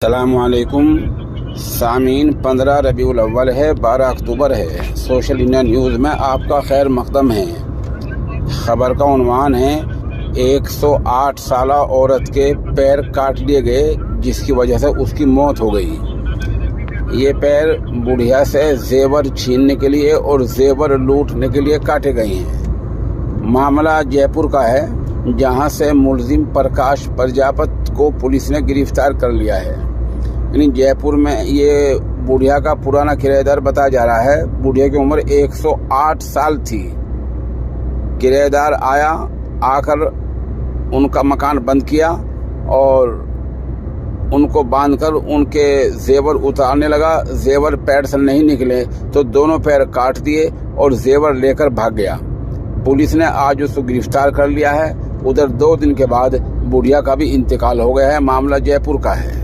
अस्सलामुअलैकुम सामीन, 15 रबीउल अव्वल है, 12 अक्टूबर है। सोशल इंडिया न्यूज़ में आपका खैर मकदम है। ख़बर का उन्वान है 108 साला औरत के पैर काट लिए गए, जिसकी वजह से उसकी मौत हो गई। ये पैर बुढ़िया से जेवर छीनने के लिए और जेवर लूटने के लिए काटे गए हैं। मामला जयपुर का है, जहां से मुलजिम प्रकाश प्रजापति को पुलिस ने गिरफ्तार कर लिया है। यानी जयपुर में ये बुढ़िया का पुराना किराएदार बताया जा रहा है। बुढ़िया की उम्र 108 साल थी। किराएदार आकर उनका मकान बंद किया और उनको बांधकर उनके जेवर उतारने लगा। जेवर पैर से नहीं निकले तो दोनों पैर काट दिए और जेवर लेकर भाग गया। पुलिस ने आज उसको गिरफ्तार कर लिया है। उधर 2 दिन के बाद बुढ़िया का भी इंतकाल हो गया है। मामला जयपुर का है।